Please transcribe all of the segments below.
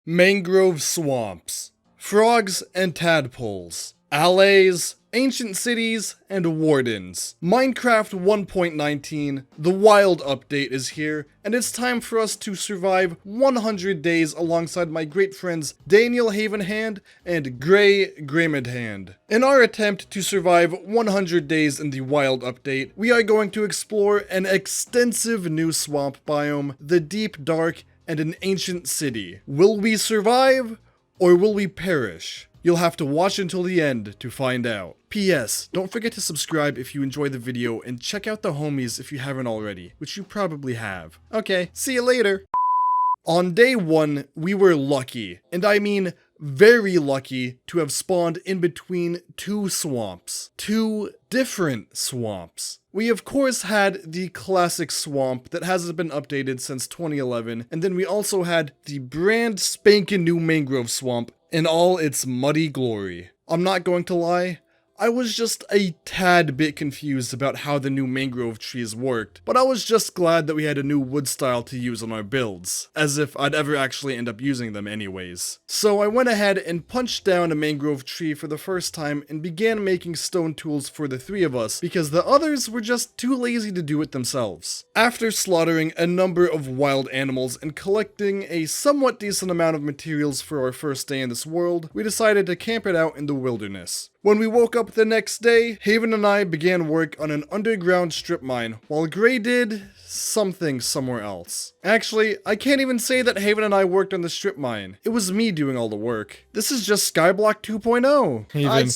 Mangrove Swamps, Frogs and Tadpoles, Allays, Ancient Cities, and Wardens. Minecraft 1.19, the Wild update is here, and it's time for us to survive 100 days alongside my great friends Daniel Havenhand and Havenhand. In our attempt to survive 100 days in the Wild update, we are going to explore an extensive new swamp biome, the Deep Dark, and an ancient city. Will we survive, or will we perish? You'll have to watch until the end to find out. P.S. Don't forget to subscribe if you enjoyed the video, and check out the homies if you haven't already, which you probably have. Okay, see you later! On day 1, we were lucky, and I mean very lucky, to have spawned in between two swamps. Two different swamps. We of course had the classic swamp that hasn't been updated since 2011, and then we also had the brand spanking new Mangrove Swamp in all its muddy glory. I'm not going to lie, I was just a tad bit confused about how the new mangrove trees worked, but I was just glad that we had a new wood style to use on our builds, as if I'd ever actually end up using them anyways. So I went ahead and punched down a mangrove tree for the first time and began making stone tools for the three of us, because the others were just too lazy to do it themselves. After slaughtering a number of wild animals and collecting a somewhat decent amount of materials for our first day in this world, we decided to camp it out in the wilderness. When we woke up the next day, Haven and I began work on an underground strip mine, while Gray did something somewhere else. Actually, I can't even say that Haven and I worked on the strip mine. It was me doing all the work. This is just Skyblock 2.0. Haven,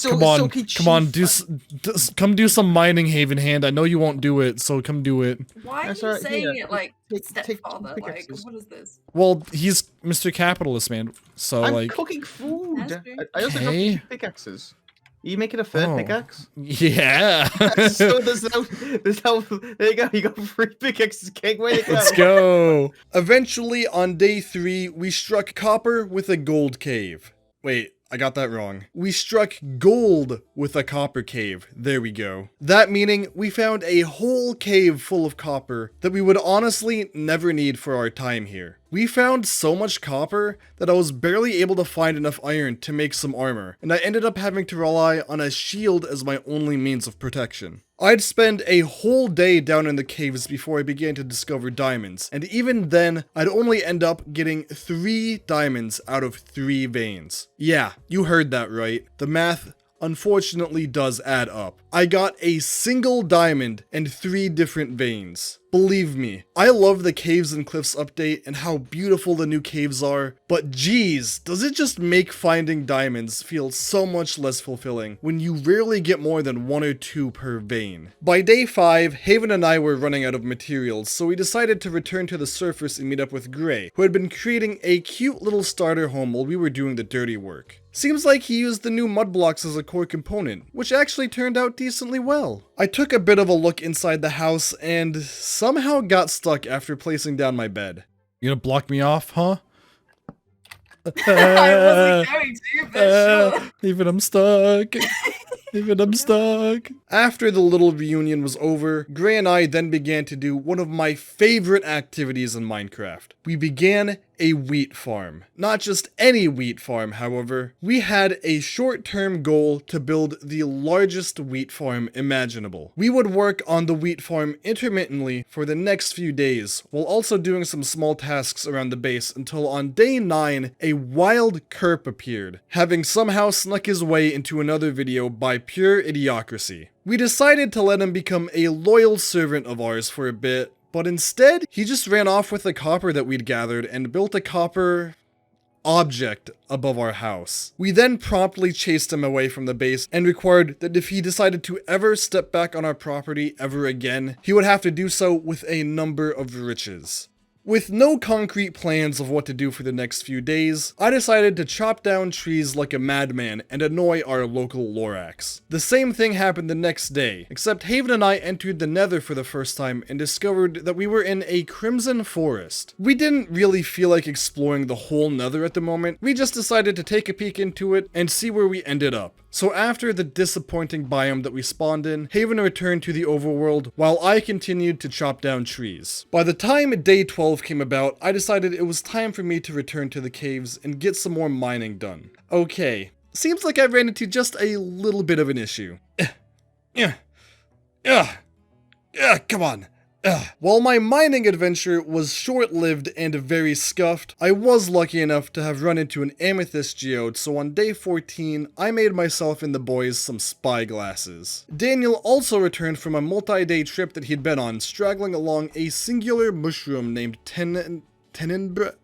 come do some mining, Havenhand. I know you won't do it, so come do it. Why are you saying it like stepfather? Like, what is this? Well, he's Mr. Capitalist, man. So I'm cooking food. I also got pickaxes. Are you making a third pickaxe? Yeah. So there's no, there you go, you got 3 pickaxes, King, way to go. Let's go. Eventually, on day 3, we struck copper with a gold cave. Wait, I got that wrong. We struck gold with a copper cave. There we go. That meaning we found a whole cave full of copper that we would honestly never need for our time here. We found so much copper that I was barely able to find enough iron to make some armor, and I ended up having to rely on a shield as my only means of protection. I'd spend a whole day down in the caves before I began to discover diamonds, and even then, I'd only end up getting 3 diamonds out of 3 veins. Yeah, you heard that right. The math unfortunately does add up. I got a single diamond and 3 different veins. Believe me, I love the Caves and Cliffs update and how beautiful the new caves are, but geez, does it just make finding diamonds feel so much less fulfilling when you rarely get more than 1 or 2 per vein. By day 5, Haven and I were running out of materials, so we decided to return to the surface and meet up with Gray, who had been creating a cute little starter home while we were doing the dirty work. Seems like he used the new mud blocks as a core component, which actually turned out decently well. I took a bit of a look inside the house and somehow got stuck after placing down my bed. You gonna block me off, huh? I wasn't going to, but sure. Even I'm stuck. Even I'm stuck. After the little reunion was over, Gray and I then began to do one of my favorite activities in Minecraft. We began a wheat farm. Not just any wheat farm, however. We had a short-term goal to build the largest wheat farm imaginable. We would work on the wheat farm intermittently for the next few days, while also doing some small tasks around the base until on day 9, a wild Kerp appeared, having somehow snuck his way into another video by pure idiocracy. We decided to let him become a loyal servant of ours for a bit, but instead, he just ran off with the copper that we'd gathered and built a copper object above our house. We then promptly chased him away from the base and required that if he decided to ever step back on our property ever again, he would have to do so with a number of riches. With no concrete plans of what to do for the next few days, I decided to chop down trees like a madman and annoy our local Lorax. The same thing happened the next day, except Haven and I entered the Nether for the first time and discovered that we were in a crimson forest. We didn't really feel like exploring the whole Nether at the moment, we just decided to take a peek into it and see where we ended up. So after the disappointing biome that we spawned in, Haven returned to the overworld while I continued to chop down trees. By the time day 12 came about, I decided it was time for me to return to the caves and get some more mining done. Okay, seems like I ran into just a little bit of an issue. Come on. While my mining adventure was short-lived and very scuffed, I was lucky enough to have run into an amethyst geode, so on day 14, I made myself and the boys some spyglasses. Daniel also returned from a multi-day trip that he'd been on, straggling along a singular mushroom named Tenebra?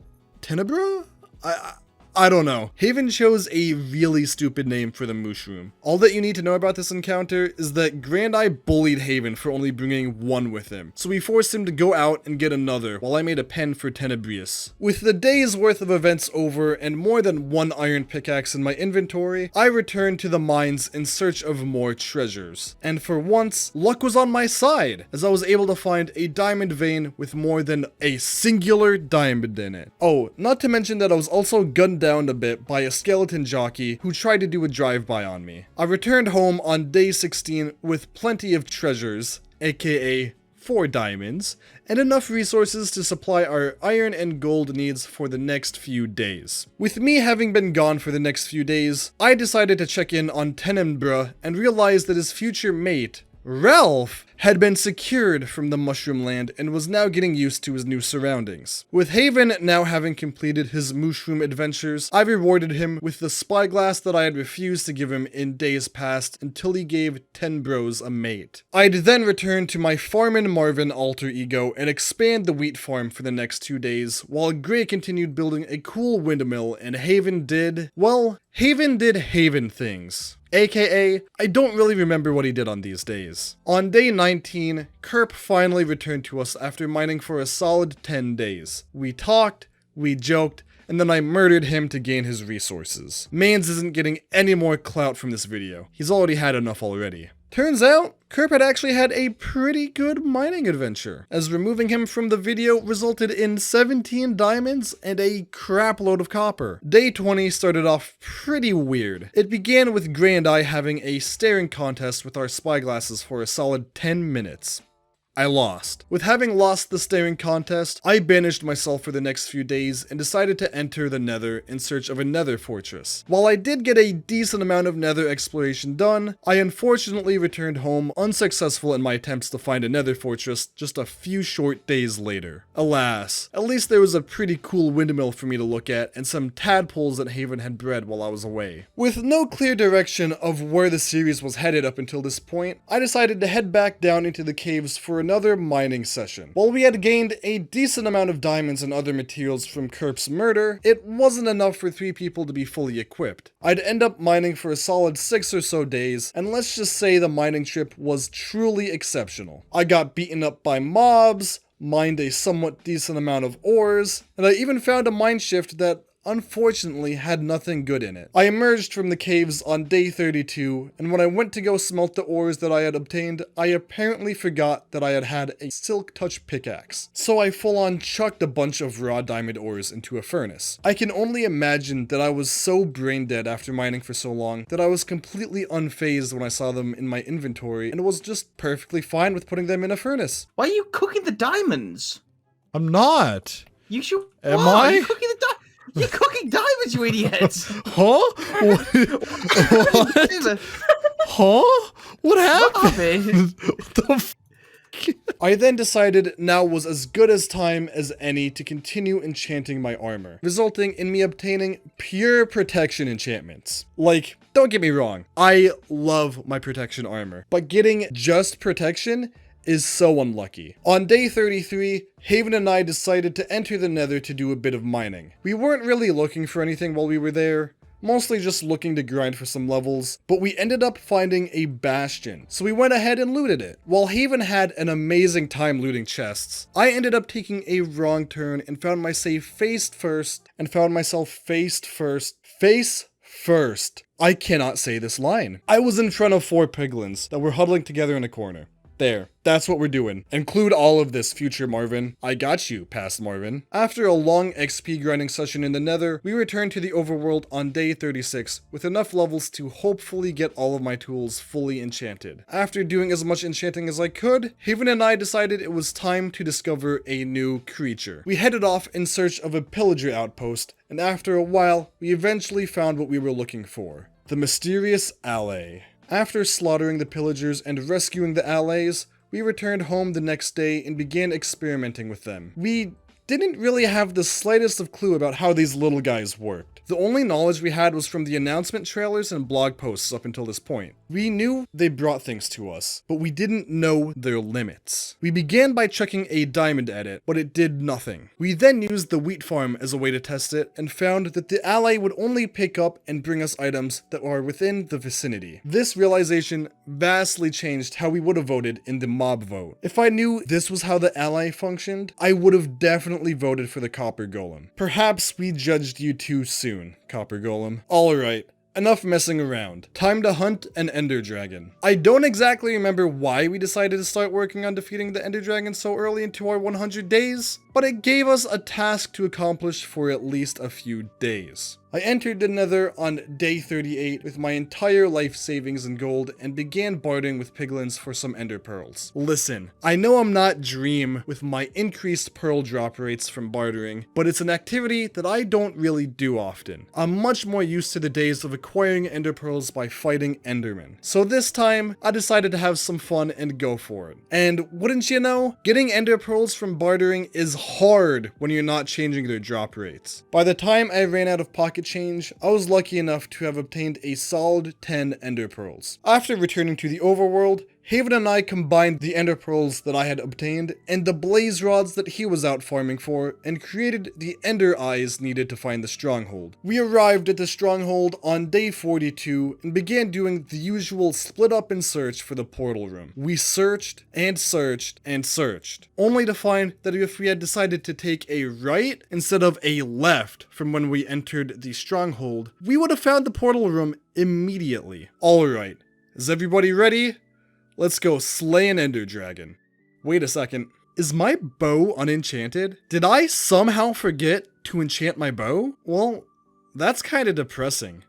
I don't know. Haven chose a really stupid name for the mushroom. All that you need to know about this encounter is that Grandeye bullied Haven for only bringing one with him, so we forced him to go out and get another while I made a pen for Tenebrius. With the day's worth of events over and more than one iron pickaxe in my inventory, I returned to the mines in search of more treasures. And for once, luck was on my side, as I was able to find a diamond vein with more than a singular diamond in it. Oh, not to mention that I was also gunned down a bit by a skeleton jockey who tried to do a drive-by on me. I returned home on day 16 with plenty of treasures, aka 4 diamonds, and enough resources to supply our iron and gold needs for the next few days. With me having been gone for the next few days, I decided to check in on Tenebra and realized that his future mate, Ralph, had been secured from the Mushroom Land and was now getting used to his new surroundings. With Haven now having completed his mushroom adventures, I rewarded him with the spyglass that I had refused to give him in days past until he gave 10 bros a mate. I'd then return to my Farmin' Marvin alter ego and expand the wheat farm for the next 2 days, while Gray continued building a cool windmill and Haven did Haven things. AKA, I don't really remember what he did on these days. On day 19, Kerp finally returned to us after mining for a solid 10 days. We talked, we joked, and then I murdered him to gain his resources. Mans isn't getting any more clout from this video. He's already had enough already. Turns out, Kerp had actually had a pretty good mining adventure, as removing him from the video resulted in 17 diamonds and a crap load of copper. Day 20 started off pretty weird. It began with Gray and I having a staring contest with our spyglasses for a solid 10 minutes. I lost. With having lost the staring contest, I banished myself for the next few days and decided to enter the Nether in search of a Nether fortress. While I did get a decent amount of Nether exploration done, I unfortunately returned home unsuccessful in my attempts to find a Nether fortress just a few short days later. Alas, at least there was a pretty cool windmill for me to look at and some tadpoles that Haven had bred while I was away. With no clear direction of where the series was headed up until this point, I decided to head back down into the caves for another mining session. While we had gained a decent amount of diamonds and other materials from Kerp's murder, it wasn't enough for 3 people to be fully equipped. I'd end up mining for a solid 6 or so days, and let's just say the mining trip was truly exceptional. I got beaten up by mobs, mined a somewhat decent amount of ores, and I even found a mine shift that unfortunately had nothing good in it. I emerged from the caves on day 32, and when I went to go smelt the ores that I had obtained, I apparently forgot that I had had a silk touch pickaxe. So I full on chucked a bunch of raw diamond ores into a furnace. I can only imagine that I was so brain dead after mining for so long that I was completely unfazed when I saw them in my inventory and was just perfectly fine with putting them in a furnace. Why are you cooking the diamonds? I'm not. You should. Am Why? I? You're cooking the diamonds. You're cooking diamonds, you idiots! Huh? What? Huh? What happened? What the f***? I then decided now was as good as time as any to continue enchanting my armor, resulting in me obtaining pure protection enchantments. Like, don't get me wrong, I love my protection armor, but getting just protection is so unlucky. On day 33, Haven and I decided to enter the Nether to do a bit of mining. We weren't really looking for anything while we were there, mostly just looking to grind for some levels, but we ended up finding a bastion, so we went ahead and looted it. While Haven had an amazing time looting chests, I ended up taking a wrong turn and found myself face first. I cannot say this line. I was in front of 4 piglins that were huddling together in a corner. There, that's what we're doing. Include all of this, future Marvin. I got you, past Marvin. After a long XP grinding session in the Nether, we returned to the overworld on day 36 with enough levels to hopefully get all of my tools fully enchanted. After doing as much enchanting as I could, Haven and I decided it was time to discover a new creature. We headed off in search of a pillager outpost, and after a while, we eventually found what we were looking for. The mysterious allay. After slaughtering the pillagers and rescuing the allays, we returned home the next day and began experimenting with them. We didn't really have the slightest of clue about how these little guys worked. The only knowledge we had was from the announcement trailers and blog posts up until this point. We knew they brought things to us, but we didn't know their limits. We began by checking a diamond edit, but it did nothing. We then used the wheat farm as a way to test it and found that the ally would only pick up and bring us items that are within the vicinity. This realization vastly changed how we would have voted in the mob vote. If I knew this was how the ally functioned, I would have definitely voted for the copper golem. Perhaps we judged you too soon, copper golem. Alright. Enough messing around. Time to hunt an ender dragon. I don't exactly remember why we decided to start working on defeating the ender dragon so early into our 100 days, but it gave us a task to accomplish for at least a few days. I entered the Nether on day 38 with my entire life savings in gold and began bartering with piglins for some ender pearls. Listen, I know I'm not Dream with my increased pearl drop rates from bartering, but it's an activity that I don't really do often. I'm much more used to the days of acquiring ender pearls by fighting endermen. So this time, I decided to have some fun and go for it. And wouldn't you know, getting ender pearls from bartering is hard when you're not changing their drop rates. By the time I ran out of pocket change, I was lucky enough to have obtained a solid 10 ender pearls. After returning to the overworld, Haven and I combined the ender pearls that I had obtained and the blaze rods that he was out farming for and created the ender eyes needed to find the stronghold. We arrived at the stronghold on day 42 and began doing the usual split up and search for the portal room. We searched and searched and searched, only to find that if we had decided to take a right instead of a left from when we entered the stronghold, we would have found the portal room immediately. Alright, is everybody ready? Let's go slay an ender dragon. Wait a second, is my bow unenchanted? Did I somehow forget to enchant my bow? Well, that's kinda depressing.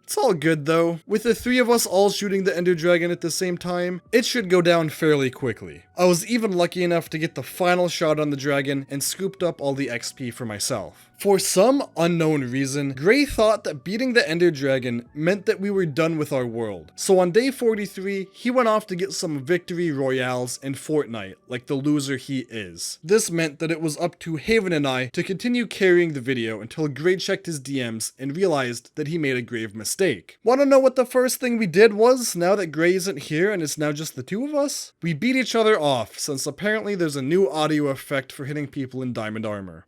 It's all good though. With the three of us all shooting the ender dragon at the same time, it should go down fairly quickly. I was even lucky enough to get the final shot on the dragon and scooped up all the XP for myself. For some unknown reason, Gray thought that beating the ender dragon meant that we were done with our world. So on day 43, he went off to get some victory royales in Fortnite, like the loser he is. This meant that it was up to Haven and I to continue carrying the video until Gray checked his DMs and realized that he made a grave mistake. Wanna know what the first thing we did was, now that Gray isn't here and it's now just the two of us? We beat each other off, since apparently there's a new audio effect for hitting people in diamond armor.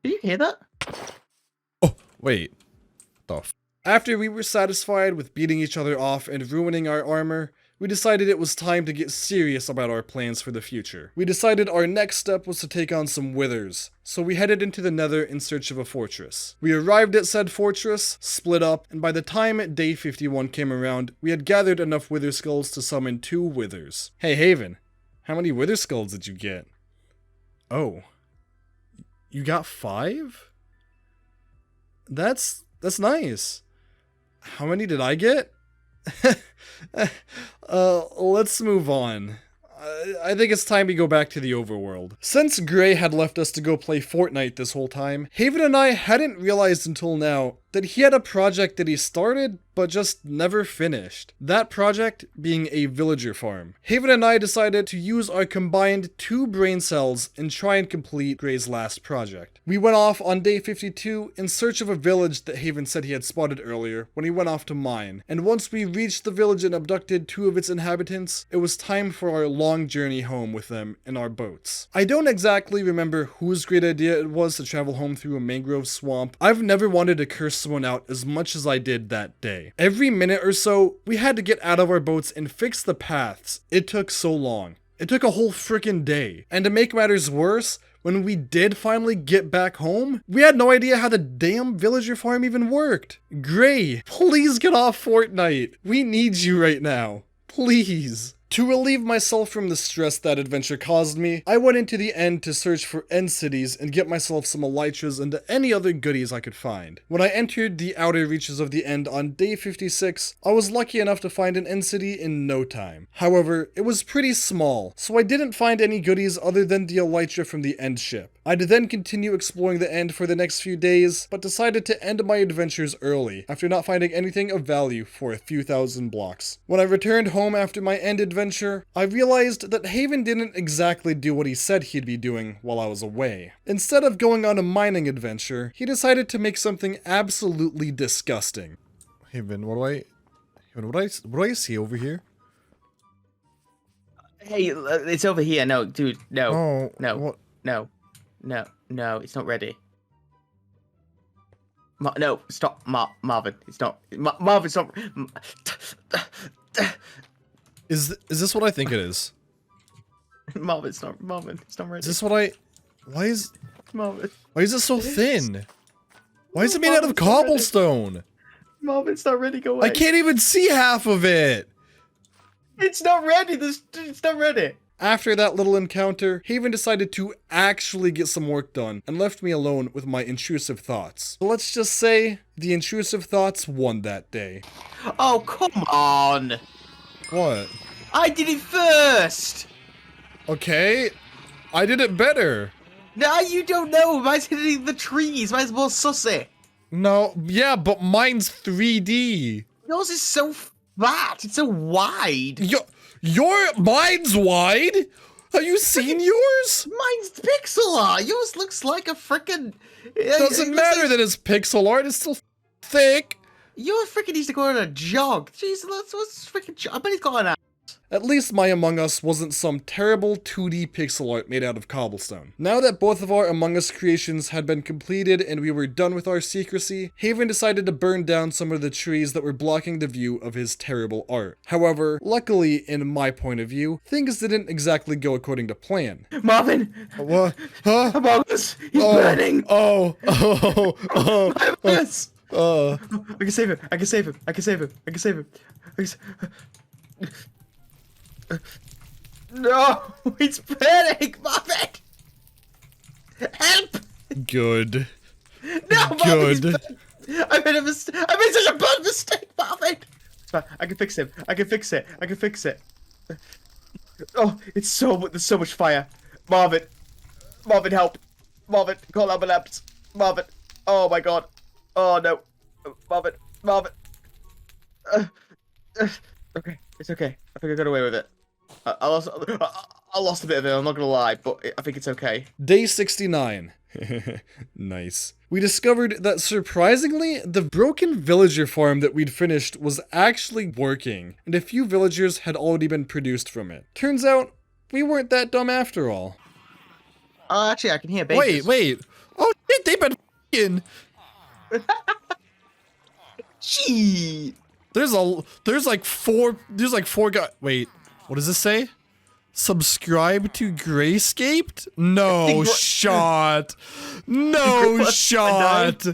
Did you hear that? Oh, wait. After we were satisfied with beating each other off and ruining our armor, we decided it was time to get serious about our plans for the future. We decided our next step was to take on some withers, so we headed into the Nether in search of a fortress. We arrived at said fortress, split up, and by the time day 51 came around, we had gathered enough wither skulls to summon 2 withers. Hey Haven, how many wither skulls did you get? Oh. You got 5? That's nice. How many did I get? Let's move on. I think it's time we go back to the overworld. Since Gray had left us to go play Fortnite this whole time, Haven and I hadn't realized until now that he had a project that he started but just never finished. That project being a villager farm. Haven and I decided to use our combined 2 brain cells and try and complete Gray's last project. We went off on day 52 in search of a village that Haven said he had spotted earlier when he went off to mine, and once we reached the village and abducted 2 of its inhabitants, it was time for our long journey home with them in our boats. I don't exactly remember whose great idea it was to travel home through a mangrove swamp. I've never wanted to curse someone out as much as I did that day. Every minute or so, we had to get out of our boats and fix the paths. It took so long. It took a whole frickin' day. And to make matters worse, when we did finally get back home, we had no idea how the damn villager farm even worked. Gray, please get off Fortnite. We need you right now. Please. To relieve myself from the stress that adventure caused me, I went into the end to search for end cities and get myself some elytras and any other goodies I could find. When I entered the outer reaches of the end on day 56, I was lucky enough to find an end city in no time. However, it was pretty small, so I didn't find any goodies other than the elytra from the end ship. I'd then continue exploring the end for the next few days, but decided to end my adventures early, after not finding anything of value for a few thousand blocks. When I returned home after my end adventure, I realized that Haven didn't exactly do what he said he'd be doing while I was away. Instead of going on a mining adventure, he decided to make something absolutely disgusting. Haven, what do I see over here? Hey, it's over here. No, dude, no. Oh, no. What? No. No, it's not ready. No, stop, Marvin. It's not. Marvin's not. Is this what I think it is? Marvin, it's not ready. Is this what I... Marvin. Why is it so thin? Why is it made out of cobblestone? Marvin, it's not ready. Go away. I can't even see half of it. It's not ready. It's not ready. After that little encounter, Haven decided to actually get some work done and left me alone with my intrusive thoughts. So let's just say the intrusive thoughts won that day. Oh, come on. What? I did it first. Okay, I did it better. No, you don't know. Mine's hitting the trees. Mine's more sussy. No, yeah, but mine's 3D. Yours is so fat. It's so wide. Mine's wide? Have you seen yours? Mine's pixel art. Yours looks like a frickin'... Doesn't matter that it's pixel art, it's still thick. Your frickin' needs to go on a jog. Jeez, what's frickin' jog? I bet he's got an ass. At least my Among Us wasn't some terrible 2D pixel art made out of cobblestone. Now that both of our Among Us creations had been completed and we were done with our secrecy, Haven decided to burn down some of the trees that were blocking the view of his terrible art. However, luckily, in my point of view, things didn't exactly go according to plan. Marvin! What? Huh? Among Us! He's burning! Among Us! I can save him! I can save him! I can save him! I can save him! No! It's burning! Marvin! Help! Good. No, Marvin! I made such a bad mistake, Marvin! It's fine. I can fix him. I can fix it. I can fix it. Oh, there's so much fire. Marvin, help! Marvin, call ambulance. Marvin, oh my god. Oh no, Marvin. Okay, it's okay. I think I got away with it. I lost a bit of it, I'm not gonna lie, but I think it's okay. Day 69. Nice. We discovered that surprisingly, the broken villager farm that we'd finished was actually working, and a few villagers had already been produced from it. Turns out, we weren't that dumb after all. Actually, I can hear babies. Wait. Oh shit, they've been f***ing. Gee. There's like four guys. Wait, what does this say? Subscribe to Grayscaped? No shot. No shot.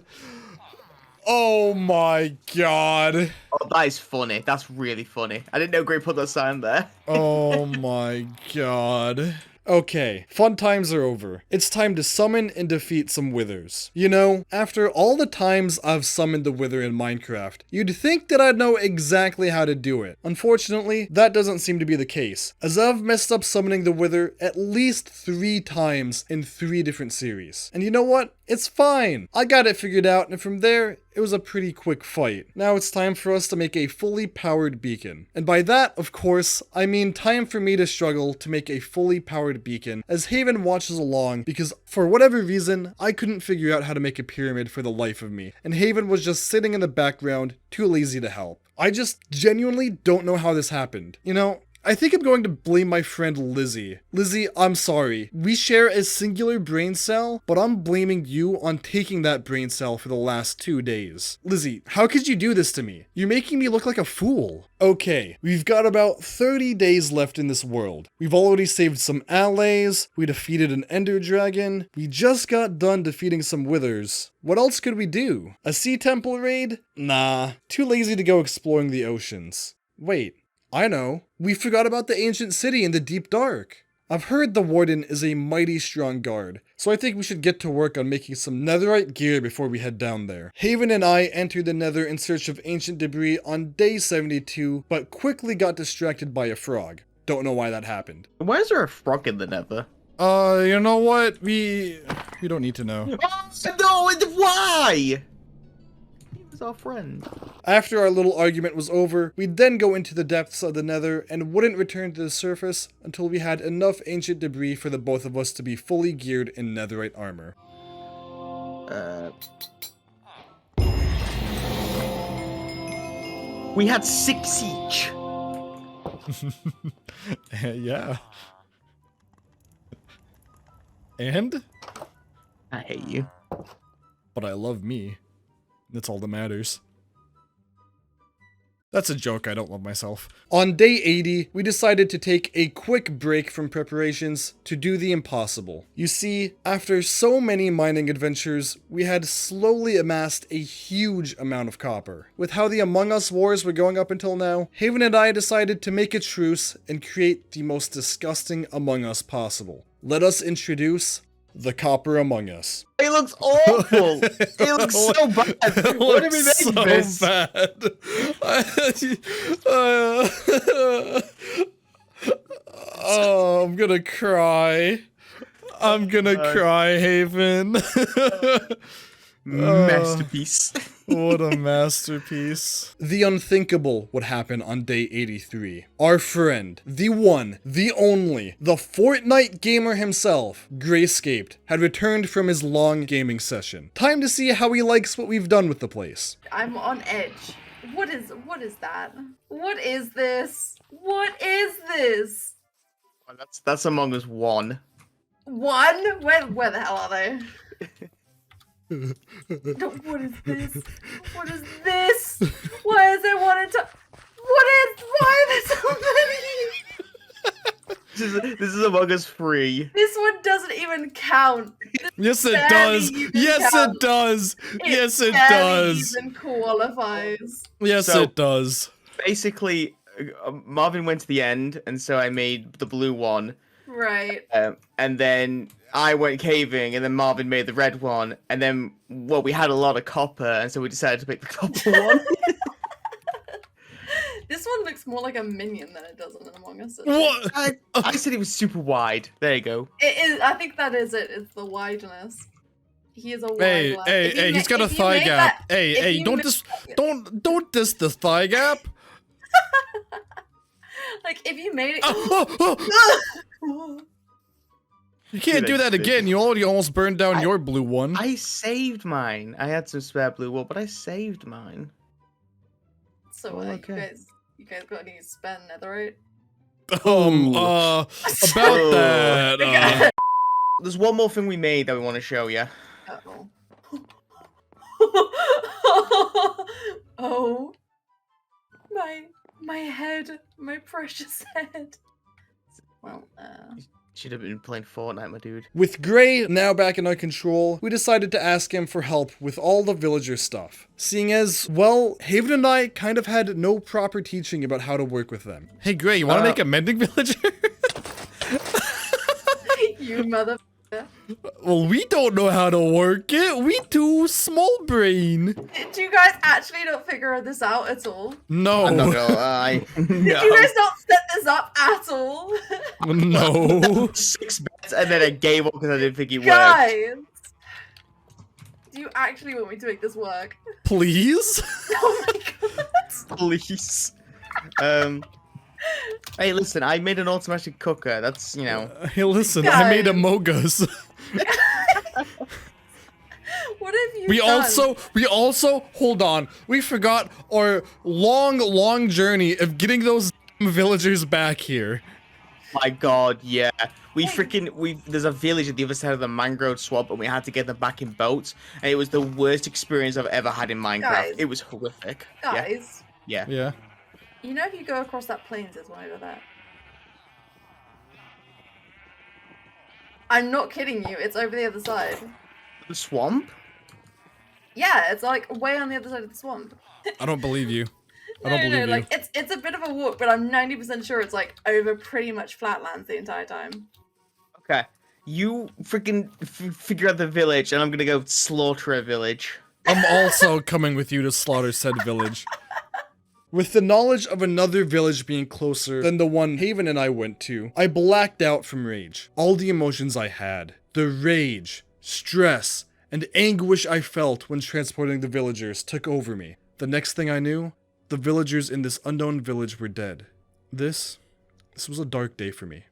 Oh my god. Oh, that is funny. That's really funny. I didn't know Gray put that sign there. Oh my god. Okay, fun times are over. It's time to summon and defeat some withers. You know, after all the times I've summoned the wither in Minecraft, you'd think that I'd know exactly how to do it. Unfortunately, that doesn't seem to be the case, as I've messed up summoning the wither at least 3 times in 3 different series. And you know what? It's fine. I got it figured out, and from there, it was a pretty quick fight. Now it's time for us to make a fully powered beacon. And by that, of course, I mean time for me to struggle to make a fully powered beacon as Haven watches along because for whatever reason, I couldn't figure out how to make a pyramid for the life of me. And Haven was just sitting in the background, too lazy to help. I just genuinely don't know how this happened. You know, I think I'm going to blame my friend Lizzie. Lizzie, I'm sorry. We share a singular brain cell, but I'm blaming you on taking that brain cell for the last 2 days. Lizzie, how could you do this to me? You're making me look like a fool. Okay, we've got about 30 days left in this world. We've already saved some allies, we defeated an ender dragon, we just got done defeating some withers. What else could we do? A sea temple raid? Nah, too lazy to go exploring the oceans. Wait. I know. We forgot about the ancient city in the deep dark. I've heard the Warden is a mighty strong guard, so I think we should get to work on making some netherite gear before we head down there. Haven and I entered the nether in search of ancient debris on day 72, but quickly got distracted by a frog. Don't know why that happened. Why is there a frog in the nether? You know what? We don't need to know. Oh, no, why? He was our friend. After our little argument was over, we'd then go into the depths of the nether and wouldn't return to the surface until we had enough ancient debris for the both of us to be fully geared in netherite armor. We had 6 each. Yeah. And? I hate you. But I love me. That's all that matters. That's a joke, I don't love myself. On day 80, we decided to take a quick break from preparations to do the impossible. You see, after so many mining adventures, we had slowly amassed a huge amount of copper. With how the Among Us wars were going up until now, Haven and I decided to make a truce and create the most disgusting Among Us possible. Let us introduce the Copper Among Us. It looks awful. It looks so bad. What did we make so this? Bad. Oh, I'm gonna cry. I'm gonna cry, Haven. Masterpiece. What a masterpiece. The unthinkable would happen on day 83. Our friend, the one, the only, the Fortnite gamer himself, Grayscaped, had returned from his long gaming session. Time to see how he likes what we've done with the place. I'm on edge. What is that? What is this? What is this? That's Among Us 1. One? Where the hell are they? No, what is this? What is this? Why is there one in top? Why are there so many? This is Among Us 3. This one doesn't even count. Yes, it does. Yes, it does. Yes, it does. Even qualifies. Yes, So- it does. Basically, Marvin went to the end, and so I made the blue one. Right. And then I went caving, and then Marvin made the red one, and then, well, we had a lot of copper, and so we decided to make the copper one. This one looks more like a minion than it does in Among Us. What? I said it was super wide. There you go. It is. I think that is it. It's the wideness. He is a wide Hey, lad. hey, If you hey, he's got a if you thigh made gap. that- Hey, if hey, you don't made- don't diss the thigh gap. Like if you made it. You can't do that again. You already almost burned down your blue one. I saved mine. I had some spare blue wool, but I saved mine. So Well, you guys got any spare netherite? About that. There's one more thing we made that we want to show you. Uh-oh. Oh, my head, my precious head. Well, Should have been playing Fortnite, my dude. With Gray now back in our control, we decided to ask him for help with all the villager stuff. Seeing as, well, Haven and I kind of had no proper teaching about how to work with them. Hey Gray, you want to make a mending villager? you mother. Well, we don't know how to work it. We too small brain. Did you guys actually not figure this out at all? No. I'm not gonna lie. Did you guys not set this up at all? No. 6 bets and then I gave up because I didn't think it worked. Guys! Do you actually want me to make this work? Please? Oh my god! Please. Hey, listen, I made an automatic cooker. That's, you know. Hey, listen, I made a Mogus. What have you We done? also, hold on. We forgot our long journey of getting those villagers back here. My god, yeah. There's a village at the other side of the Mangrove Swamp, and we had to get them back in boats, and it was the worst experience I've ever had in Minecraft. Guys. It was horrific. Guys, Yeah. Yeah. you know if you go across that plains, there's one over there. I'm not kidding you, it's over the other side. The swamp? Yeah, it's like way on the other side of the swamp. I don't believe you. I don't believe you. Like it's a bit of a walk, but I'm 90% sure it's like over pretty much flatlands the entire time. Okay. You freaking figure out the village, and I'm gonna go slaughter a village. I'm also coming with you to slaughter said village. With the knowledge of another village being closer than the one Haven and I went to, I blacked out from rage. All the emotions I had. The rage, stress, and anguish I felt when transporting the villagers took over me. The next thing I knew, the villagers in this unknown village were dead. This was a dark day for me.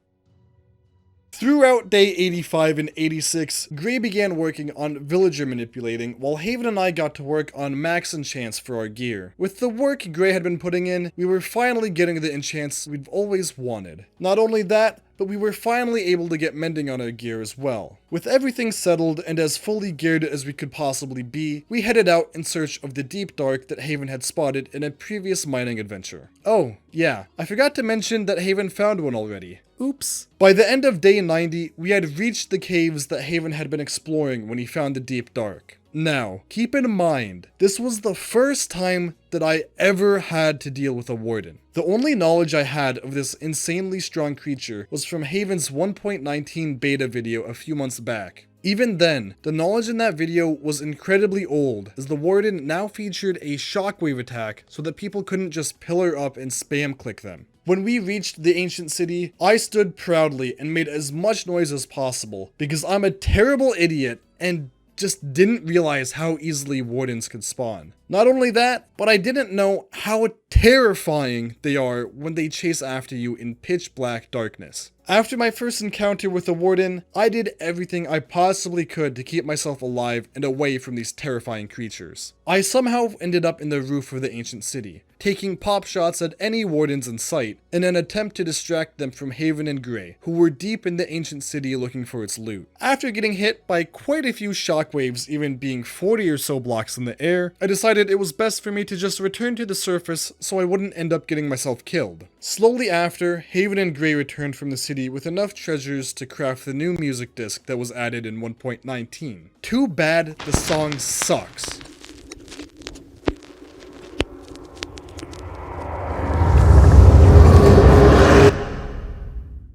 Throughout day 85 and 86, Gray began working on villager manipulating, while Haven and I got to work on max enchants for our gear. With the work Gray had been putting in, we were finally getting the enchants we've always wanted. Not only that, but we were finally able to get mending on our gear as well. With everything settled and as fully geared as we could possibly be, we headed out in search of the deep dark that Haven had spotted in a previous mining adventure. Oh, yeah, I forgot to mention that Haven found one already. Oops. By the end of day 90, we had reached the caves that Haven had been exploring when he found the deep dark. Now, keep in mind, this was the first time that I ever had to deal with a warden. The only knowledge I had of this insanely strong creature was from Haven's 1.19 beta video a few months back. Even then, the knowledge in that video was incredibly old, as the warden now featured a shockwave attack so that people couldn't just pillar up and spam click them. When we reached the ancient city, I stood proudly and made as much noise as possible, because I'm a terrible idiot and just didn't realize how easily wardens could spawn. Not only that, but I didn't know how terrifying they are when they chase after you in pitch black darkness. After my first encounter with the warden, I did everything I possibly could to keep myself alive and away from these terrifying creatures. I somehow ended up in the roof of the ancient city, taking pop shots at any wardens in sight in an attempt to distract them from Haven and Gray, who were deep in the ancient city looking for its loot. After getting hit by quite a few shockwaves, even being 40 or so blocks in the air, I decided it was best for me to just return to the surface so I wouldn't end up getting myself killed. Slowly after, Haven and Gray returned from the city with enough treasures to craft the new music disc that was added in 1.19. Too bad the song sucks.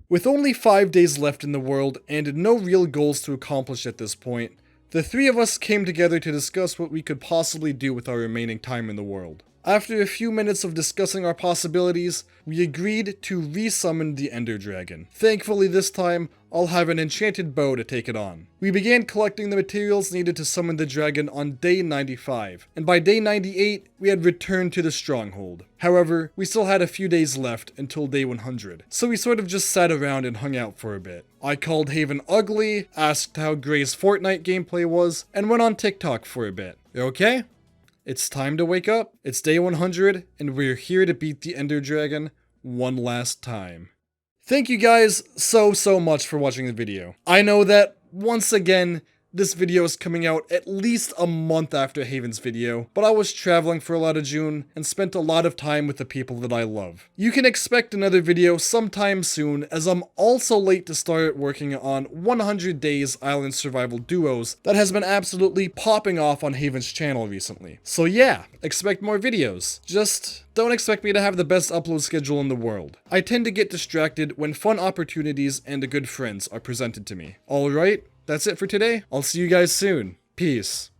With only 5 days left in the world and no real goals to accomplish at this point, the three of us came together to discuss what we could possibly do with our remaining time in the world. After a few minutes of discussing our possibilities, we agreed to re-summon the Ender Dragon. Thankfully this time, I'll have an enchanted bow to take it on. We began collecting the materials needed to summon the dragon on day 95, and by day 98, we had returned to the stronghold. However, we still had a few days left until day 100, so we sort of just sat around and hung out for a bit. I called Haven ugly, asked how Gray's Fortnite gameplay was, and went on TikTok for a bit. Okay? It's time to wake up. It's day 100, and we're here to beat the Ender Dragon one last time. Thank you guys so much for watching the video. I know that, once again, this video is coming out at least a month after Haven's video, but I was traveling for a lot of June and spent a lot of time with the people that I love. You can expect another video sometime soon, as I'm also late to start working on 100 Days Island Survival Duos that has been absolutely popping off on Haven's channel recently. So yeah, expect more videos. Just don't expect me to have the best upload schedule in the world. I tend to get distracted when fun opportunities and good friends are presented to me. Alright? That's it for today. I'll see you guys soon. Peace.